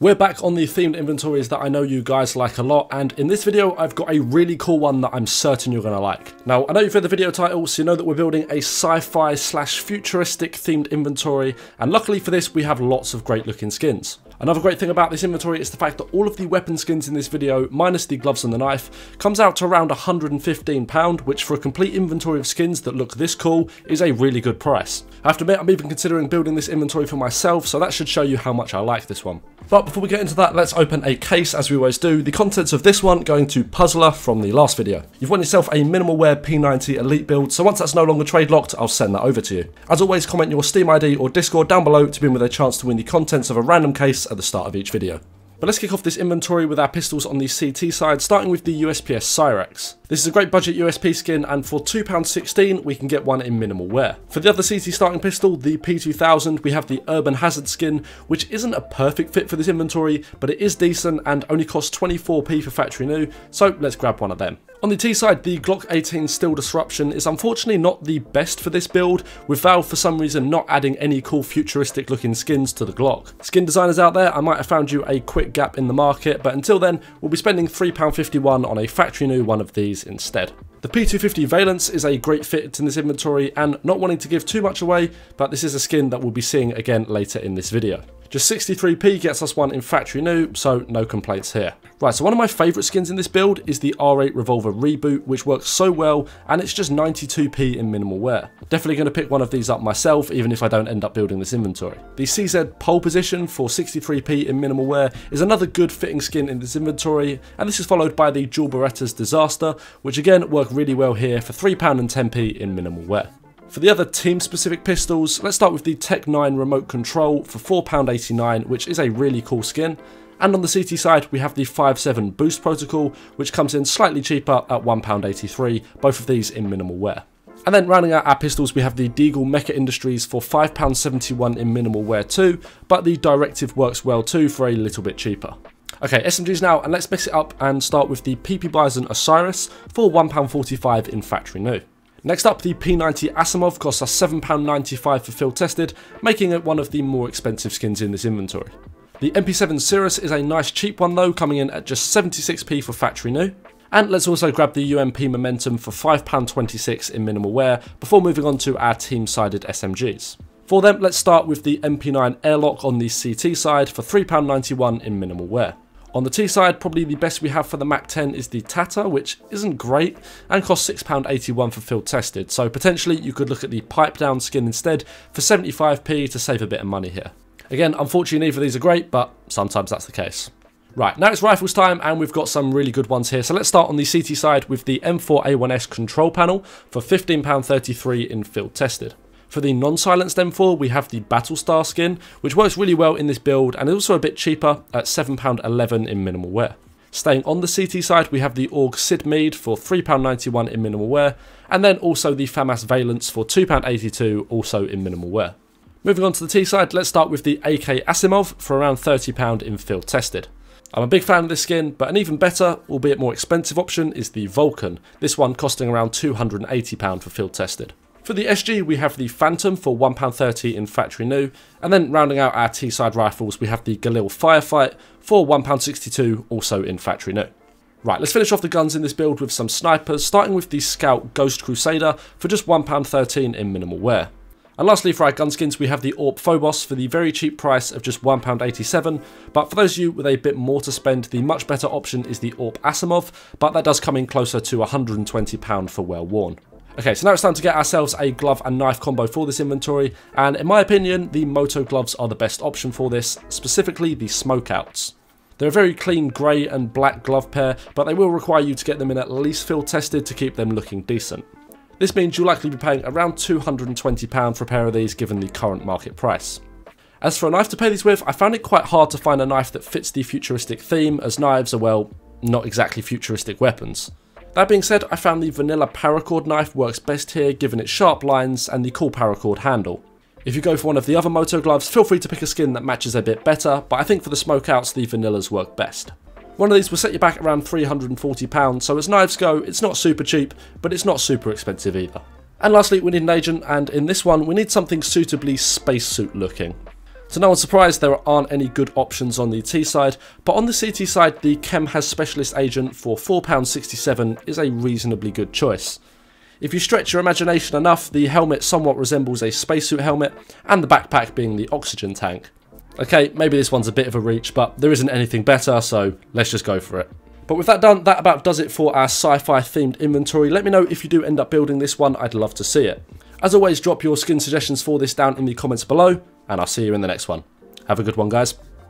We're back on the themed inventories that I know you guys like a lot, and in this video I've got a really cool one that I'm certain you're going to like. Now, I know you've read the video title, so you know that we're building a sci-fi slash futuristic themed inventory, and luckily for this we have lots of great looking skins. Another great thing about this inventory is the fact that all of the weapon skins in this video, minus the gloves and the knife, comes out to around £115, which for a complete inventory of skins that look this cool is a really good price. I have to admit, I'm even considering building this inventory for myself, so that should show you how much I like this one. But before we get into that, let's open a case as we always do. The contents of this one going to Puzzler from the last video. You've won yourself a minimal wear P90 Elite build, so once that's no longer trade locked, I'll send that over to you. As always, comment your Steam ID or Discord down below to be in with a chance to win the contents of a random case at the start of each video. But let's kick off this inventory with our pistols on the CT side, starting with the USPS Cyrex. This is a great budget USP skin, and for £2.16 we can get one in minimal wear. For the other CT starting pistol, the P2000, we have the Urban Hazard skin, which isn't a perfect fit for this inventory, but it is decent and only costs 24p for factory new, so let's grab one of them. On the T side, the Glock 18 Steel Disruption is unfortunately not the best for this build, with Valve for some reason not adding any cool futuristic looking skins to the Glock. Skin designers out there, I might have found you a quick gap in the market, but until then, we'll be spending £3.51 on a factory new one of these instead. The P250 Valence is a great fit in this inventory, and not wanting to give too much away, but this is a skin that we'll be seeing again later in this video. Just 63p gets us one in factory new, so no complaints here. Right, so one of my favourite skins in this build is the R8 Revolver Reboot, which works so well, and it's just 92p in minimal wear. Definitely going to pick one of these up myself, even if I don't end up building this inventory. The CZ Pole Position for 63p in minimal wear is another good fitting skin in this inventory, and this is followed by the Dual Berettas Disaster, which again work really well here for £3 and 10p in minimal wear. For the other team-specific pistols, let's start with the Tech 9 Remote Control for £4.89, which is a really cool skin. And on the CT side, we have the 5.7 Boost Protocol, which comes in slightly cheaper at £1.83, both of these in minimal wear. And then rounding out our pistols, we have the Deagle Mecha Industries for £5.71 in minimal wear too, but the Directive works well too for a little bit cheaper. Okay, SMGs now, and let's mix it up and start with the PP Bison Osiris for £1.45 in factory new. Next up, the P90 Asimov costs us £7.95 for field tested, making it one of the more expensive skins in this inventory. The MP7 Cirrus is a nice cheap one though, coming in at just 76p for factory new. And let's also grab the UMP Momentum for £5.26 in minimal wear, before moving on to our team-sided SMGs. For them, let's start with the MP9 Airlock on the CT side for £3.91 in minimal wear. On the T side, probably the best we have for the Mac 10 is the Tata, which isn't great and costs £6.81 for field tested, so potentially you could look at the Pipe Down skin instead for 75p to save a bit of money here. Again, unfortunately neither of these are great, but sometimes that's the case. Right, now it's rifles time, and we've got some really good ones here, so let's start on the CT side with the M4A1S control panel for £15.33 in field tested. For the non-silenced M4, we have the Battlestar skin, which works really well in this build and is also a bit cheaper at £7.11 in minimal wear. Staying on the CT side, we have the AUG Sid Mead for £3.91 in minimal wear, and then also the FAMAS Valence for £2.82, also in minimal wear. Moving on to the T side, let's start with the AK Asimov for around £30 in field tested. I'm a big fan of this skin, but an even better, albeit more expensive option is the Vulcan, this one costing around £280 for field tested. For the SG, we have the Phantom for £1.30 in factory new, and then rounding out our T-side rifles, we have the Galil Firefight for £1.62, also in factory new. Right, let's finish off the guns in this build with some snipers, starting with the Scout Ghost Crusader for just £1.13 in minimal wear. And lastly, for our gun skins, we have the AWP Phobos for the very cheap price of just £1.87, but for those of you with a bit more to spend, the much better option is the AWP Asimov, but that does come in closer to £120 for well worn. Okay, so now it's time to get ourselves a glove and knife combo for this inventory, and in my opinion, the Moto gloves are the best option for this, specifically the Smokeouts. They're a very clean grey and black glove pair, but they will require you to get them in at least field tested to keep them looking decent. This means you'll likely be paying around £220 for a pair of these given the current market price. As for a knife to pair these with, I found it quite hard to find a knife that fits the futuristic theme, as knives are, well, not exactly futuristic weapons. That being said, I found the vanilla paracord knife works best here given its sharp lines and the cool paracord handle. If you go for one of the other Moto gloves, feel free to pick a skin that matches a bit better, but I think for the Smokeouts the vanillas work best. One of these will set you back around £340, so as knives go, it's not super cheap, but it's not super expensive either. And lastly, we need an agent, and in this one we need something suitably spacesuit looking. So no one's surprised there aren't any good options on the T side, but on the CT side the Chem has Specialist Agent for £4.67 is a reasonably good choice. If you stretch your imagination enough, the helmet somewhat resembles a spacesuit helmet, and the backpack being the oxygen tank. Okay, maybe this one's a bit of a reach, but there isn't anything better, so let's just go for it. But with that done, that about does it for our sci-fi themed inventory. Let me know if you do end up building this one, I'd love to see it. As always, drop your skin suggestions for this down in the comments below, and I'll see you in the next one. Have a good one, guys.